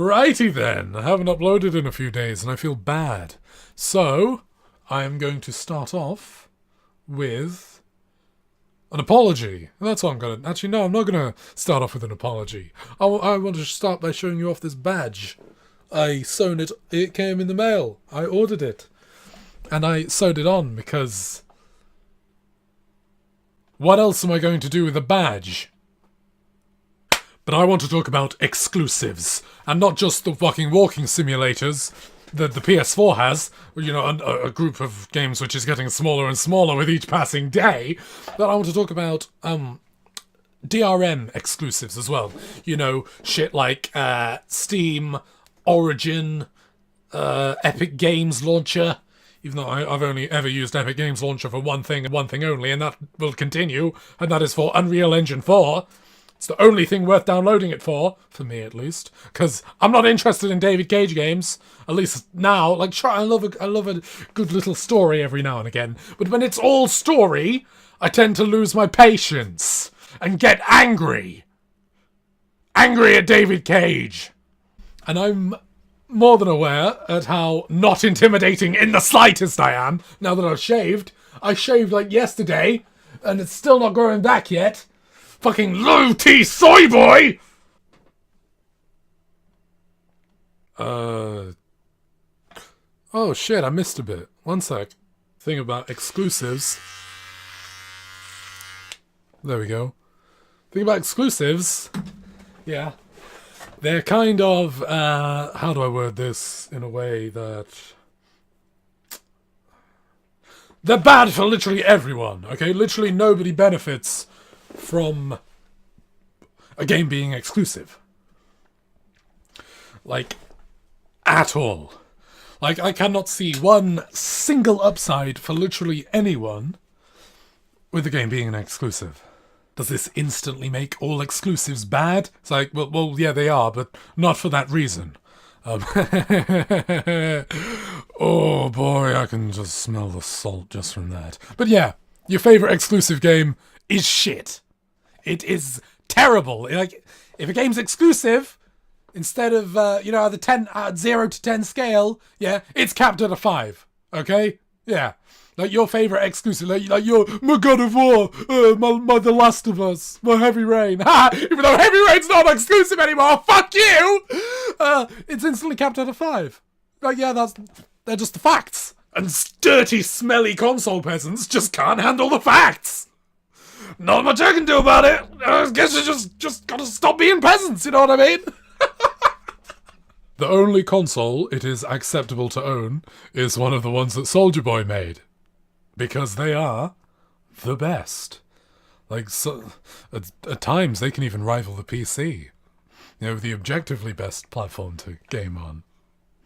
Alrighty then, I haven't uploaded in a few days and I feel bad. So, I am going to start off with an apology. That's what I'm going to... Actually, no, I'm not going to start off with an apology. I want to start by showing you off this badge. I sewn it... It came in the mail. I ordered it. And I sewed it on because... What else am I going to do with a badge? But I want to talk about exclusives, and not just the fucking walking simulators that the PS4 has, you know, a group of games which is getting smaller and smaller with each passing day, but I want to talk about DRM exclusives as well. You know, shit like Steam, Origin, Epic Games Launcher, even though I've only ever used Epic Games Launcher for one thing and one thing only, and that will continue, and that is for Unreal Engine 4. It's the only thing worth downloading it for me at least, because I'm not interested in David Cage games, at least now. Like, sure, I love a good little story every now and again, but when it's all story, I tend to lose my patience and get angry. Angry at David Cage. And I'm more than aware at how not intimidating in the slightest I am, now that I've shaved. I shaved like yesterday, and it's still not growing back yet. Fucking low T soy boy! Oh shit, I missed a bit. One sec. Thing about exclusives. There we go. Thing about exclusives. Yeah. They're kind of, how do I word this in a way that... They're bad for literally everyone, okay? Literally nobody benefits from a game being exclusive. Like, at all. Like, I cannot see one single upside for literally anyone with the game being an exclusive. Does this instantly make all exclusives bad? It's like, well, yeah, they are, but not for that reason. Oh boy, I can just smell the salt just from that. But yeah, your favorite exclusive game is shit. It is terrible. Like, if a game's exclusive, instead of, the 0 to 10 scale, yeah, it's capped at a 5. Okay? Yeah. Like, your favourite exclusive, like your, my God of War, my The Last of Us, my Heavy Rain. Ha! Even though Heavy Rain's not exclusive anymore, fuck you! It's instantly capped at a 5. Like, yeah, they're just the facts. And dirty, smelly console peasants just can't handle the facts. Not much I can do about it. I guess you just gotta stop being peasants, you know what I mean? The only console it is acceptable to own is one of the ones that Soulja Boy made. Because they are the best. Like, so, at times they can even rival the PC. You know, the objectively best platform to game on.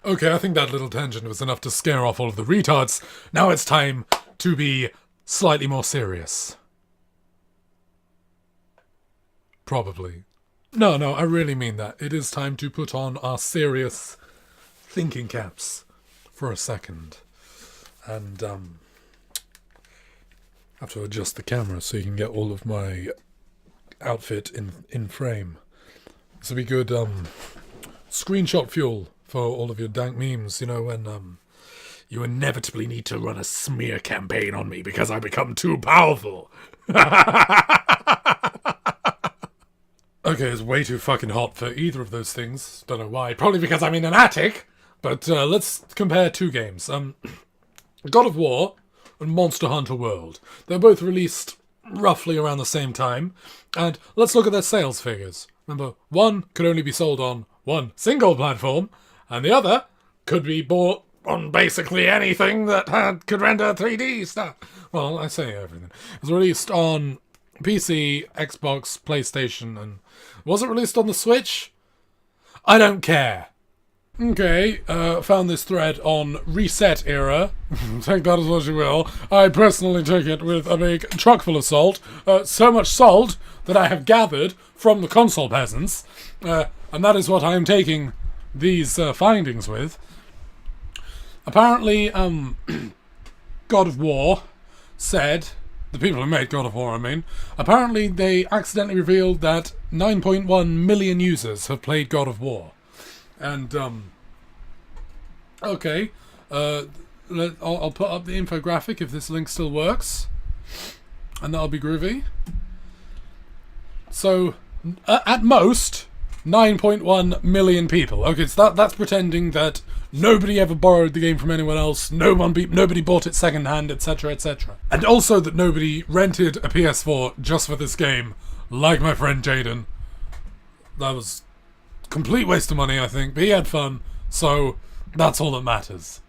Okay, I think that little tangent was enough to scare off all of the retards. Now it's time to be slightly more serious. Probably. No, I really mean that. It is time to put on our serious thinking caps for a second. And, I have to adjust the camera so you can get all of my outfit in frame. This will be good, screenshot fuel for all of your dank memes, you know, when, you inevitably need to run a smear campaign on me because I become too powerful. Okay, it's way too fucking hot for either of those things. Don't know why. Probably because I'm in an attic. But let's compare two games. God of War and Monster Hunter World. They're both released roughly around the same time. And let's look at their sales figures. Remember, one could only be sold on one single platform, and the other could be bought on basically anything that could render 3D stuff. Well, I say everything. It was released on PC, Xbox, PlayStation, and... Was it released on the Switch? I don't care. Okay, found this thread on Reset Era. Take that as what you will. I personally took it with a big truck full of salt. So much salt that I have gathered from the console peasants. And that is what I am taking these findings with. Apparently, God of War said... The people who made God of War, I mean. Apparently, they accidentally revealed that 9.1 million users have played God of War. And, okay, I'll put up the infographic if this link still works, and that'll be groovy. So, at most, 9.1 million people. Okay, so that's pretending that nobody ever borrowed the game from anyone else, nobody bought it secondhand, etc., etc. And also that nobody rented a PS4 just for this game, like my friend Jaden. That was a complete waste of money, I think, but he had fun, so that's all that matters.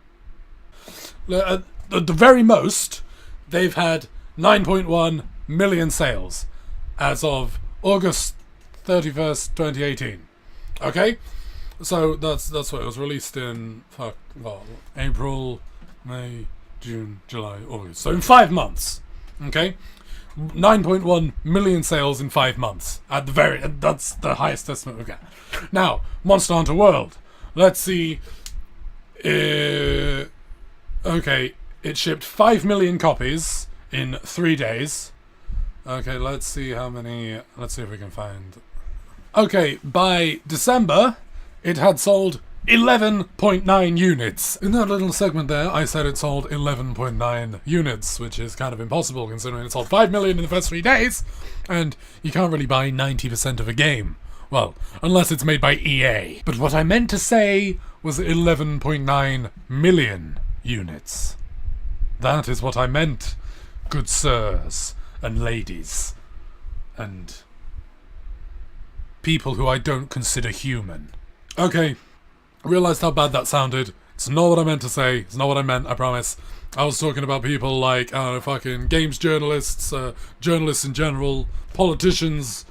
At the very most, they've had 9.1 million sales as of August 31st, 2018. Okay? So that's what it was released in April, May, June, July, August. So in 5 months. Okay? 9.1 million sales in 5 months. That's the highest estimate we get. Now, Monster Hunter World. Let's see. Okay, it shipped 5 million copies in 3 days. Okay, let's see how many. Let's see if we can find. Okay, by December, it had sold 11.9 units. In that little segment there, I said it sold 11.9 units, which is kind of impossible considering it sold 5 million in the first 3 days, and you can't really buy 90% of a game. Well, unless it's made by EA. But what I meant to say was 11.9 million units. That is what I meant, good sirs and ladies and people who I don't consider human. Okay, I realised how bad that sounded. It's not what I meant to say. It's not what I meant, I promise. I was talking about people like, I don't know, fucking games journalists, journalists in general, politicians,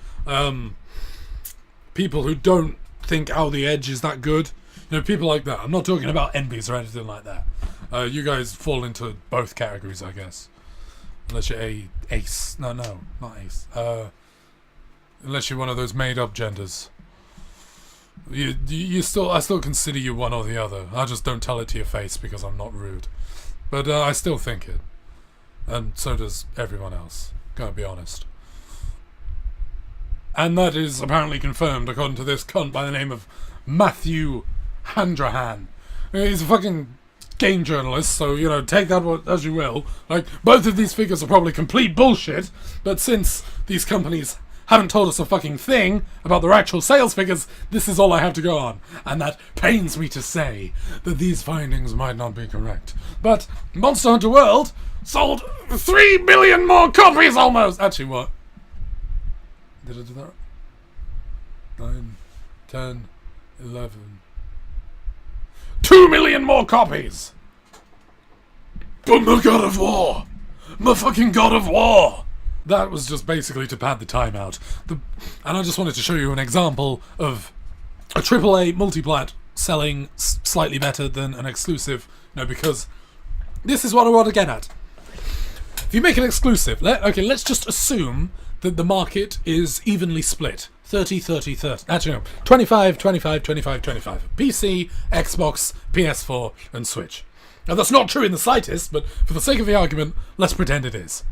people who don't think Out the Edge is that good. You know, people like that. I'm not talking about NBs or anything like that. You guys fall into both categories, I guess. Unless you're ace. No, not ace. Unless you're one of those made-up genders. I still consider you one or the other. I just don't tell it to your face because I'm not rude. But I still think it. And so does everyone else. Gotta be honest. And that is apparently confirmed according to this cunt by the name of Matthew Handrahan. He's a fucking game journalist, so, you know, take that as you will. Like, both of these figures are probably complete bullshit, but since these companies haven't told us a fucking thing about their actual sales figures, this is all I have to go on. And that pains me to say that these findings might not be correct. But Monster Hunter World sold 3 million more copies almost! Actually, what? Did I do that? 9, 10, 11... 2 million more copies! But my God of War! My fucking God of War! That was just basically to pad the time out. And I just wanted to show you an example of a AAA multiplat selling slightly better than an exclusive. No, because this is what I want to get at. If you make an exclusive, let's just assume that the market is evenly split. 30, 30, 30. Actually, no. 25, 25, 25, 25. PC, Xbox, PS4, and Switch. Now, that's not true in the slightest, but for the sake of the argument, let's pretend it is.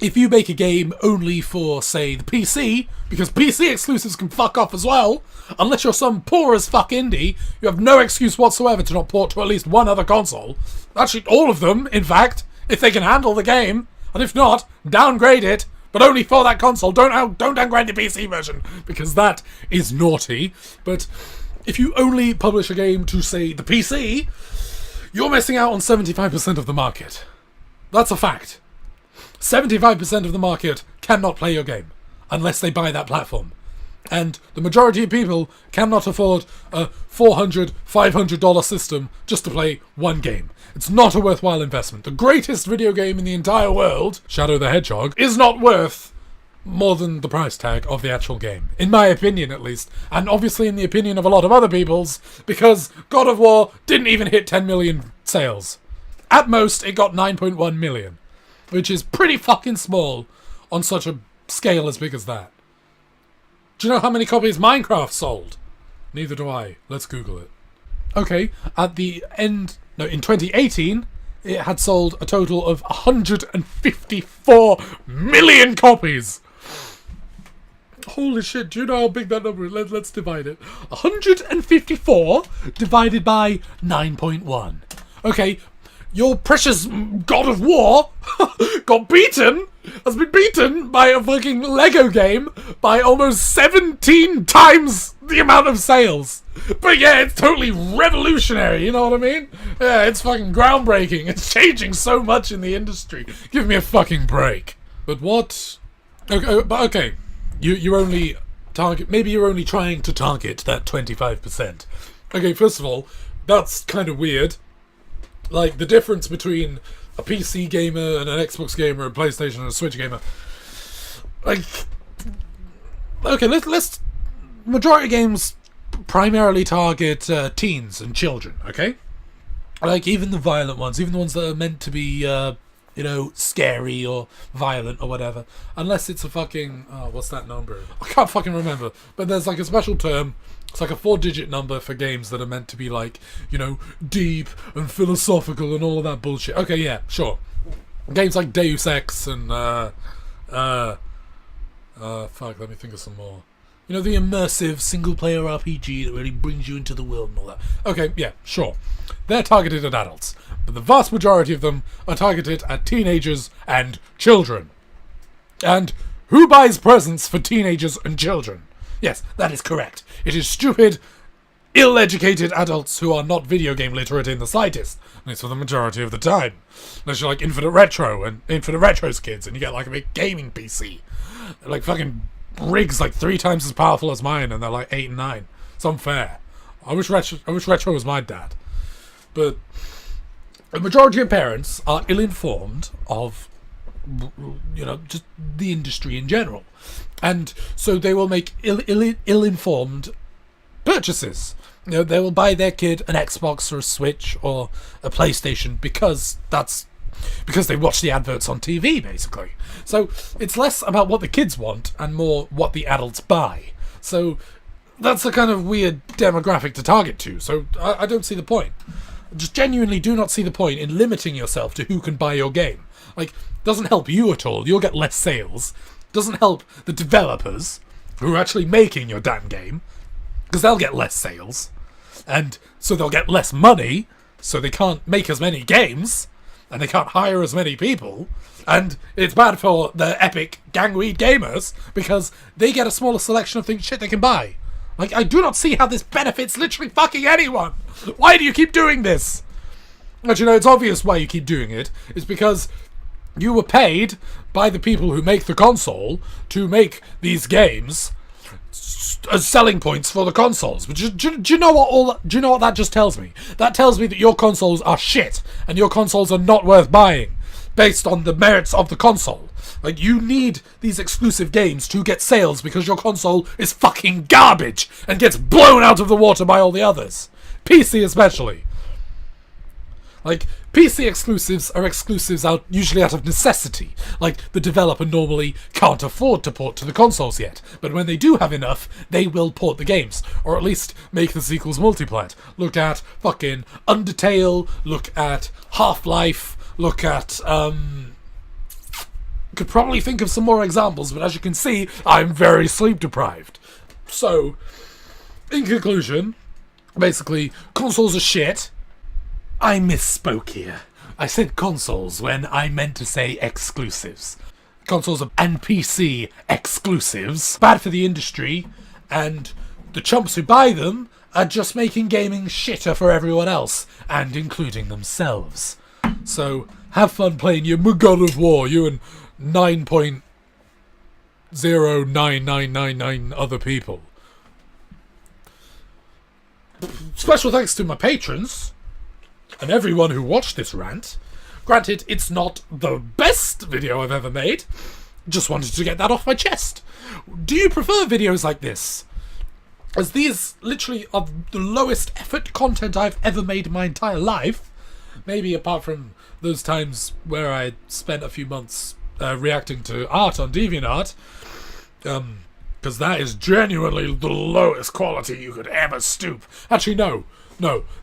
If you make a game only for, say, the PC, because PC exclusives can fuck off as well, unless you're some poor as fuck indie, you have no excuse whatsoever to not port to at least one other console. Actually, all of them, in fact, if they can handle the game. And if not, downgrade it, but only for that console. Don't downgrade the PC version, because that is naughty. But if you only publish a game to, say, the PC, you're missing out on 75% of the market. That's a fact. 75% of the market cannot play your game unless they buy that platform. And the majority of people cannot afford a $400, $500 system just to play one game. It's not a worthwhile investment. The greatest video game in the entire world, Shadow the Hedgehog, is not worth more than the price tag of the actual game. In my opinion, at least. And obviously in the opinion of a lot of other people's, because God of War didn't even hit 10 million sales. At most, it got 9.1 million. Which is pretty fucking small on such a scale as big as that. Do you know how many copies Minecraft sold? Neither do I. Let's Google it. Okay, at the end... No, in 2018, it had sold a total of 154 million copies. Holy shit, do you know how big that number is? Let's divide it. 154 divided by 9.1. Okay, your precious god of war has been beaten by a fucking Lego game by almost 17 times the amount of sales. But yeah, it's totally revolutionary, you know what I mean? Yeah, it's fucking groundbreaking. It's changing so much in the industry. Give me a fucking break. But what... Okay. You're only maybe you're only trying to target that 25%. Okay, first of all, that's kind of weird. Like, the difference between a PC gamer and an Xbox gamer, a PlayStation and a Switch gamer. Like, okay, let's majority of games primarily target teens and children, okay? Like, even the violent ones, even the ones that are meant to be, scary or violent or whatever. Unless it's a fucking... what's that number? I can't fucking remember. But there's like a special term. It's like a 4-digit number for games that are meant to be like, deep and philosophical and all of that bullshit. Okay, yeah, sure. Games like Deus Ex and, let me think of some more. The immersive single-player RPG that really brings you into the world and all that. Okay, yeah, sure. They're targeted at adults, but the vast majority of them are targeted at teenagers and children. And who buys presents for teenagers and children? Yes, that is correct. It is stupid, ill-educated adults who are not video game literate in the slightest. At least for the majority of the time. Unless you're like Infinite Retro and Infinite Retro's kids and you get like a big gaming PC. Like fucking rigs like 3 times as powerful as mine and they're like 8 and 9. It's unfair. I wish Retro was my dad. But the majority of parents are ill-informed of, just the industry in general. And so they will make ill-informed purchases. They will buy their kid an Xbox or a Switch or a PlayStation because they watch the adverts on TV, basically. So it's less about what the kids want and more what the adults buy. So that's a kind of weird demographic to target to. So I don't see the point. Just genuinely do not see the point in limiting yourself to who can buy your game. Like, doesn't help you at all. You'll get less sales. Doesn't help the developers who are actually making your damn game, because they'll get less sales. And so they'll get less money, so they can't make as many games, and they can't hire as many people. And it's bad for the epic gangweed gamers, because they get a smaller selection of things they can buy. Like, I do not see how this benefits literally fucking anyone. Why do you keep doing this? But it's obvious why you keep doing it. It's because you were paid by the people who make the console to make these games as selling points for the consoles. But do you know what that just tells me? That tells me that your consoles are shit and your consoles are not worth buying based on the merits of the console. Like, you need these exclusive games to get sales because your console is fucking garbage and gets blown out of the water by all the others. PC especially. Like, PC exclusives are exclusives usually out of necessity. Like, the developer normally can't afford to port to the consoles yet. But when they do have enough, they will port the games. Or at least make the sequels multiplat. Look at fucking Undertale, look at Half-Life, look at, could probably think of some more examples, but as you can see, I'm very sleep deprived. So, in conclusion, basically, consoles are shit. I misspoke here. I said consoles when I meant to say exclusives. Consoles and PC exclusives. Bad for the industry, and the chumps who buy them are just making gaming shitter for everyone else, and including themselves. So, have fun playing your God of War, you and 9.09999 other people. Special thanks to my patrons and everyone who watched this rant. Granted, it's not the best video I've ever made. Just wanted to get that off my chest. Do you prefer videos like this? As these literally are the lowest effort content I've ever made in my entire life. Maybe apart from those times where I spent a few months reacting to art on DeviantArt. Because that is genuinely the lowest quality you could ever stoop. Actually, no.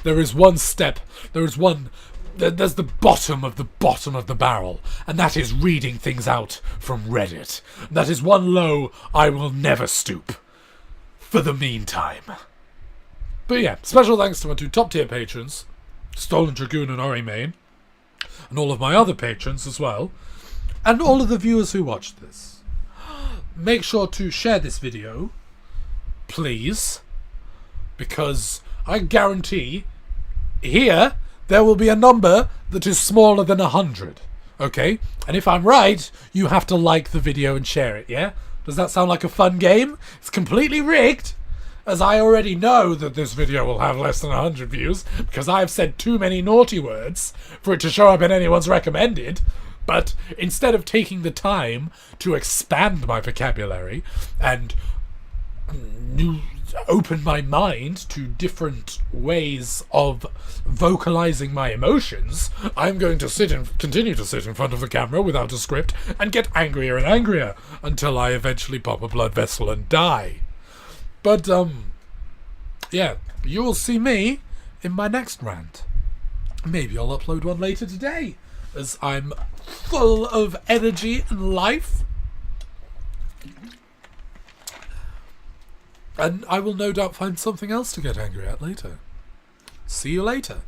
There is one step. There is one there's the bottom of the barrel, and that is reading things out from Reddit. That is one low I will never stoop for the meantime. But yeah, special thanks to my 2 top-tier patrons, Stolen Dragoon and Ori Main, and all of my other patrons as well, and all of the viewers who watched this. Make sure to share this video, please, because I guarantee here there will be a number that is smaller than 100, okay? And if I'm right, you have to like the video and share it, yeah? Does that sound like a fun game? It's completely rigged, as I already know that this video will have less than 100 views, because I have said too many naughty words for it to show up in anyone's recommended. But instead of taking the time to expand my vocabulary and open my mind to different ways of vocalizing my emotions, I'm going to continue to sit in front of the camera without a script and get angrier and angrier until I eventually pop a blood vessel and die. But, yeah, you will see me in my next rant. Maybe I'll upload one later today, as I'm full of energy and life. And I will no doubt find something else to get angry at later. See you later.